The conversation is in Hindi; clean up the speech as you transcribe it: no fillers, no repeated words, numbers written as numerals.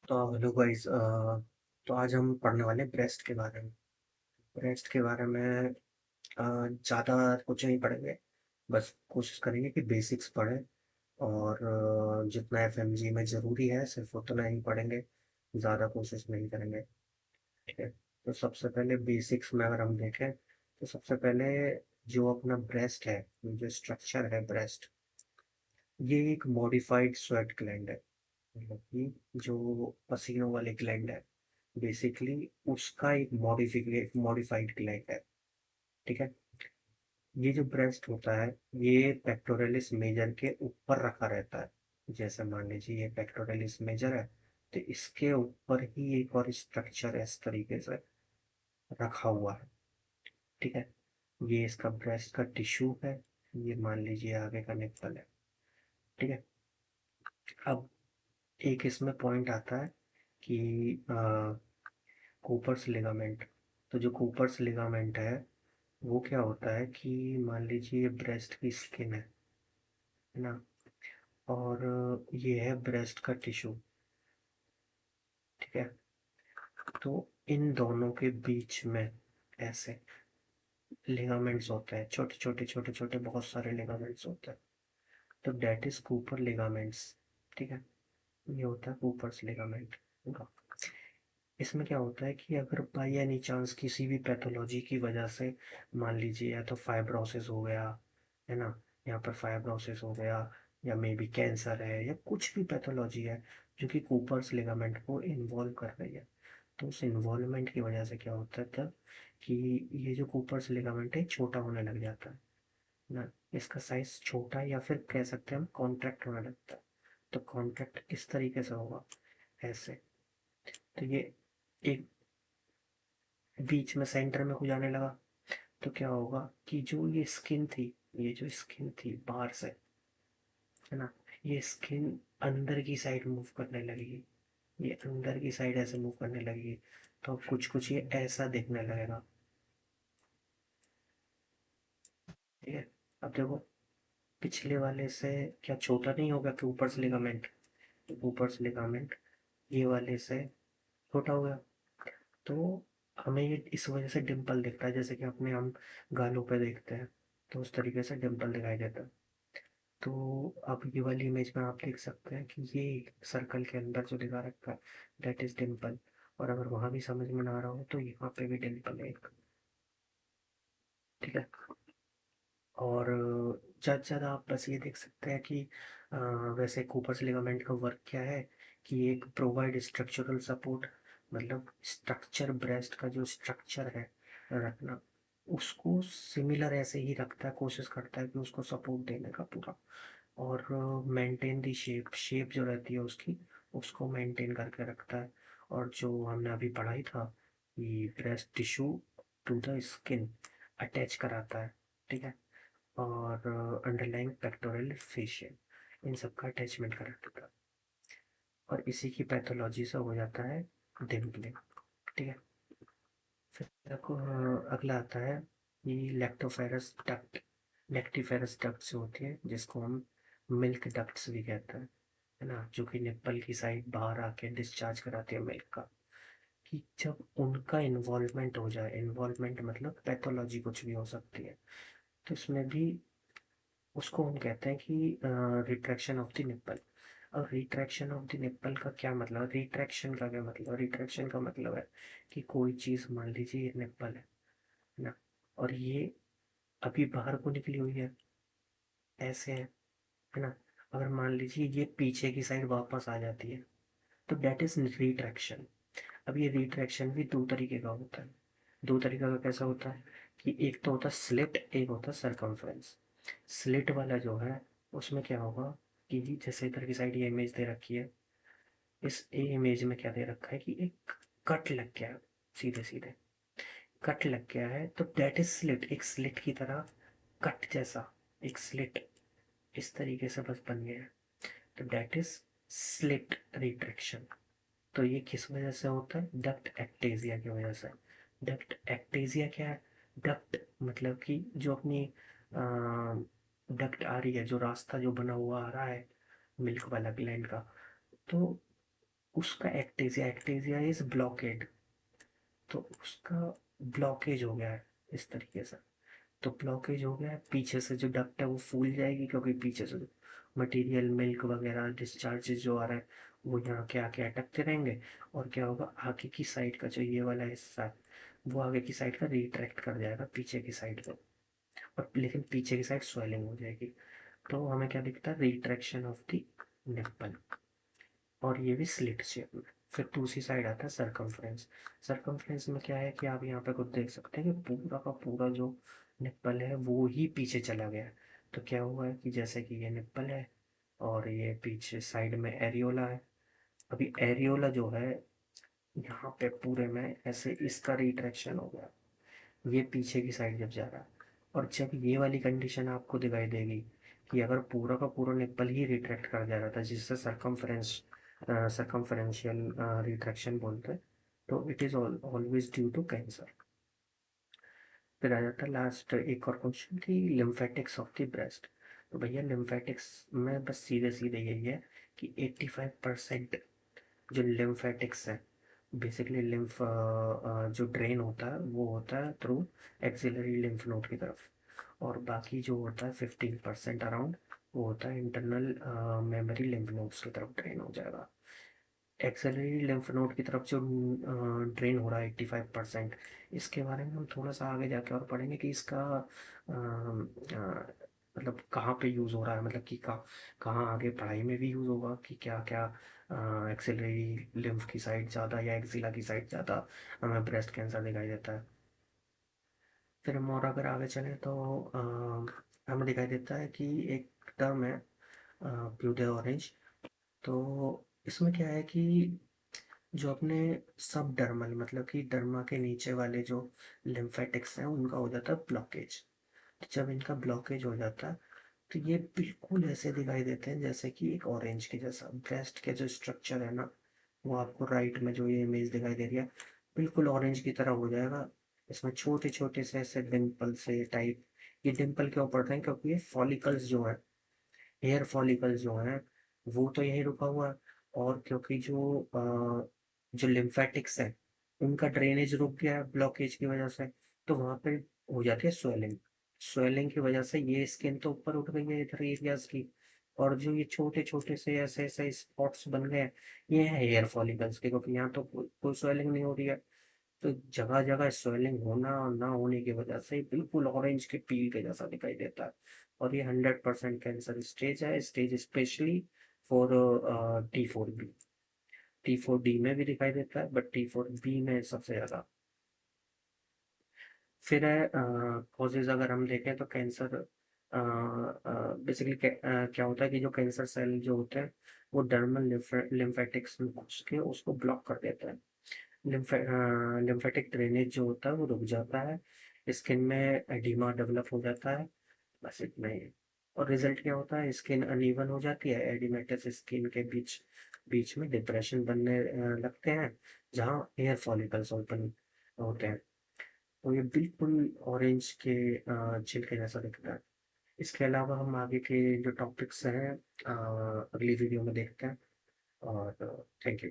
तो हेलो गाइस। तो आज हम पढ़ने वाले हैं ब्रेस्ट के बारे में। ब्रेस्ट के बारे में ज़्यादा कुछ नहीं पढ़ेंगे। बस कोशिश करेंगे कि बेसिक्स पढ़ें और जितना एफएमजी में ज़रूरी है सिर्फ उतना ही पढ़ेंगे। ज़्यादा कोशिश नहीं करेंगे। ठीक है। तो सबसे पहले बेसिक्स में अगर हम देखें तो सबसे पहले जो अपना ब्रेस्ट है, जो स्ट्रक्चर है ब्रेस्ट, ये एक मॉडिफाइड स्वेट ग्लैंड है। मतलब कि जो पसीनों वाले ग्लैंड है, बेसिकली उसका एक मॉडिफाइड ग्लैंड है। ठीक है। ये जो ब्रेस्ट होता है, ये पेक्टोरलिस मेजर के ऊपर रखा रहता है। जैसे मान लीजिए ये पेक्टोरलिस मेजर है, तो इसके ऊपर ही एक और स्ट्रक्चर इस तरीके से रखा हुआ है। ठीक है। ये इसका ब्रेस्ट का टिश्यू है। ये मान लीजिए आगे का निप्पल है। ठीक है। अब एक इसमें पॉइंट आता है कि कूपर्स लिगामेंट। तो जो कूपर्स लिगामेंट है वो क्या होता है कि मान लीजिए ब्रेस्ट की स्किन है ना, और ये है ब्रेस्ट का टिश्यू। ठीक है। तो इन दोनों के बीच में ऐसे लिगामेंट्स होते हैं, छोटे छोटे छोटे छोटे बहुत सारे लिगामेंट्स होते हैं। तो डेट इज कूपर लिगामेंट्स। ठीक है। ये होता है कूपर्स लिगामेंट। इसमें क्या होता है कि अगर बाई एनी चांस किसी भी पैथोलॉजी की वजह से, मान लीजिए या तो फाइब्रोसिस हो गया, है ना, यहाँ पर फाइब्रोसिस हो गया, या मे बी कैंसर है, या कुछ भी पैथोलॉजी है जो कि कूपर्स लिगामेंट को इन्वॉल्व कर रही है, तो उस इन्वॉल्वमेंट की वजह से क्या होता है तब कि ये जो कूपर्स लिगामेंट है छोटा होने लग जाता है ना। इसका साइज छोटा, या फिर कह सकते हैं हम कॉन्ट्रैक्ट होने लगता है। तो कॉन्ट्रैक्ट इस तरीके से होगा, ऐसे। तो ये एक बीच में सेंटर में हो जाने लगा। तो क्या होगा कि जो ये स्किन थी, ये जो स्किन थी बाहर से, है ना, ये स्किन अंदर की साइड मूव करने लगेगी। ये अंदर की साइड ऐसे मूव करने लगेगी। तो कुछ कुछ ये ऐसा दिखने लगेगा। ठीक है। अब देखो, पिछले वाले से क्या छोटा नहीं होगा कि ऊपर से लिगामेंट, ऊपर से लिगामेंट ये वाले से छोटा हो गया। तो हमें ये इस वजह से डिम्पल दिखता है, जैसे कि अपने हम गालों पे देखते हैं, तो उस तरीके से डिम्पल दिखाई देता है। तो अब ये वाली इमेज में आप देख सकते हैं कि ये सर्कल के अंदर जो दिखा रखा है दैट इज डिम्पल। और अगर वहां भी समझ में ना आ रहा हो तो यहाँ पे भी डिम्पल है एक। ठीक है। और ज़्यादा से ज़्यादा आप बस ये देख सकते हैं कि वैसे कूपर्स लिगामेंट का वर्क क्या है कि एक प्रोवाइड स्ट्रक्चरल सपोर्ट, मतलब स्ट्रक्चर, ब्रेस्ट का जो स्ट्रक्चर है रखना, उसको सिमिलर ऐसे ही रखता है, कोशिश करता है कि उसको सपोर्ट देने का पूरा। और मेंटेन दी शेप, शेप जो रहती है उसकी, उसको मेंटेन करके रखता है। और जो हमने अभी पढ़ाई था कि breast tissue to the skin attach कराता है। ठीक है। और अंडरलाइंग पेक्टोरल फेशियल, इन सब का अटैचमेंट करा देता है। और इसी की पैथोलॉजी से हो जाता है डिम्पलिंग। ठीक है। फिर आपको अगला आता है कि लैक्टोफेरस डक्ट। लैक्टिफेरस डक्ट जो होती है, जिसको हम मिल्क डक्ट्स भी कहते हैं, है ना, जो कि निप्पल की साइड बाहर आके डिस्चार्ज कराती है मिल्क का। कि जब उनका इन्वॉल्वमेंट हो जाए, इन्वॉल्वमेंट मतलब पैथोलॉजी कुछ भी हो सकती है, तो इसमें भी उसको हम कहते हैं कि रिट्रैक्शन ऑफ द निप्पल। अब रिट्रैक्शन ऑफ द निप्पल का क्या मतलब, रिट्रैक्शन का क्या मतलब, रिट्रैक्शन का मतलब है कि कोई चीज़, मान लीजिए ये निप्पल है ना, और ये अभी बाहर को निकली हुई है, ऐसे है ना। अगर मान लीजिए ये पीछे की साइड वापस आ जाती है, तो डेट इज रिट्रैक्शन। अब ये रिट्रैक्शन भी दो तरीके का होता है। दो तरीके का कैसा होता है कि एक तो होता है स्लिट, एक होता है सरकमफ्रेंस। स्लिट वाला जो है उसमें क्या होगा कि जैसे इधर की साइड ये इमेज दे रखी है, इस इमेज में क्या दे रखा है कि एक कट लग गया है, सीधे सीधे कट लग गया है, तो डेट इज स्लिट, एक स्लिट की तरह, कट जैसा एक स्लिट इस तरीके से बस बन गया है। तो डेट इज स्लिट रिट्रैक्शन। तो ये किस वजह से होता है, डक्ट एक्टेजिया की वजह से। डक्ट एक्टेजिया क्या है, डक्ट मतलब कि जो अपनी डक्ट आ रही है, जो रास्ता जो बना हुआ आ रहा है मिल्क वाला ग्लैंड का, तो उसका एक्टेजिया इज ब्लॉकेड, तो उसका ब्लॉकेज हो गया है इस तरीके से। तो ब्लॉकेज हो गया है, पीछे से जो डक्ट है वो फूल जाएगी, क्योंकि पीछे से मटेरियल मिल्क वगैरह डिस्चार्जेस जो आ रहा है वो यहाँ के आके अटकते रहेंगे। और क्या होगा, आगे की साइड का जो ये वाला हिस्सा है वो आगे की साइड का रिट्रैक्ट कर जाएगा पीछे की साइड को, और लेकिन पीछे की साइड स्वेलिंग हो जाएगी। तो हमें क्या दिखता है, रिट्रैक्शन ऑफ द निप्पल, और ये भी स्लिट शेप में। फिर दूसरी साइड आता है सरकमफ्रेंस। सरकमफ्रेंस में क्या है कि आप यहाँ पे खुद देख सकते हैं कि पूरा का पूरा जो निप्पल है वो ही पीछे चला गया है। तो क्या हुआ है कि जैसे कि ये निप्पल है और ये पीछे साइड में एरियोला है। अभी एरियोला जो है यहाँ पे पूरे में ऐसे इसका रिट्रैक्शन हो गया, ये पीछे की साइड जब जा रहा है। और जब ये वाली कंडीशन आपको दिखाई देगी कि अगर पूरा का पूरा निप्पल ही रिट्रैक्ट कर जा रहा था, जिससे सरकमफरेंशियल रिट्रैक्शन बोलते हैं, तो it is always due to cancer. फिर आ जाता है लास्ट एक और क्वेश्चन कि लिम्फेटिक्स ऑफ द ब्रेस्ट। तो भैया लिम्फेटिक्स में बस सीधे सीधे यही है कि 85% जो लिम्फेटिक्स है, बेसिकली लिम्फ जो ड्रेन होता है वो होता है थ्रू एक्सिलरी लिम्फ नोड की तरफ, और बाकी जो होता है 15% अराउंड वो होता है इंटरनल मेमोरी लिम्फ नोड्स की तरफ ड्रेन हो जाएगा। एक्सिलरी लिम्फ नोड की तरफ जो ड्रेन हो रहा है 85%, इसके बारे में हम थोड़ा सा आगे जाके और पढ़ेंगे कि इसका मतलब कहाँ पे यूज़ हो रहा है, मतलब कि कहाँ आगे पढ़ाई में भी यूज़ होगा, कि क्या क्या एक्सिलरी लिम्फ की साइड ज़्यादा या एक्सिला की साइड ज़्यादा हमें ब्रेस्ट कैंसर दिखाई देता है। फिर हम और अगर आगे चलें तो हमें दिखाई देता है कि एक टर्म है प्यूडे ऑरेंज। तो इसमें क्या है कि जो अपने सब डर्मल मतलब कि डर्मा के नीचे वाले जो लिम्फेटिक्स हैं उनका हो जाता है ब्लॉकेज। तो जब इनका ब्लॉकेज हो जाता है तो ये बिल्कुल ऐसे दिखाई देते हैं जैसे कि एक ऑरेंज के जैसा। ब्रेस्ट के जो स्ट्रक्चर है ना, वो आपको राइट में जो ये इमेज दिखाई दे रही है बिल्कुल ऑरेंज की तरह हो जाएगा। इसमें छोटे छोटे से ऐसे डिम्पल से टाइप, ये डिम्पल क्यों पड़ते हैं, क्योंकि ये फॉलिकल्स जो है, हेयर फॉलिकल्स जो हैं वो तो यहीं रुका हुआ है, और क्योंकि जो लिम्फेटिक्स है उनका ड्रेनेज रुक गया है ब्लॉकेज की वजह से, तो वहां पे हो जाती है स्वेलिंग। स्वेलिंग की वजह से ये स्किन तो ऊपर उठ गई है इधर एरियाज की, और जो ये छोटे छोटे से ऐसे ऐसे स्पॉट्स बन गए हैं ये है हेयर फॉलिकल्स के, क्योंकि यहाँ तो कोई स्वेलिंग नहीं हो रही है। तो जगह जगह स्वेलिंग होना और ना होने की वजह से बिल्कुल ऑरेंज के पील के जैसा दिखाई देता है। और ये 100% कैंसर स्टेज है, stage specially for T4B। T4D में भी दिखाई देता है बट T4B में सबसे ज़्यादा। फिर है कॉजेज, अगर हम देखें तो कैंसर बेसिकली क्या होता है कि जो कैंसर सेल जो होते हैं वो डर्मल लिम्फेटिक्स में घुस के उसको ब्लॉक कर देता है। लिम्फेटिक ड्रेनेज जो होता है वो रुक जाता है, स्किन में एडिमा डेवलप हो जाता है, बस इतना ही है। और रिजल्ट क्या होता है, स्किन अनइवन हो जाती है, एडिमेटस स्किन के बीच बीच में डिप्रेशन बनने लगते हैं जहाँ हेयर फॉलिकल्स ओपन होते हैं। तो ये बिल्कुल ऑरेंज के छिलके जैसा दिखता है। इसके अलावा हम आगे के जो टॉपिक्स हैं अगली वीडियो में देखते हैं। और थैंक यू।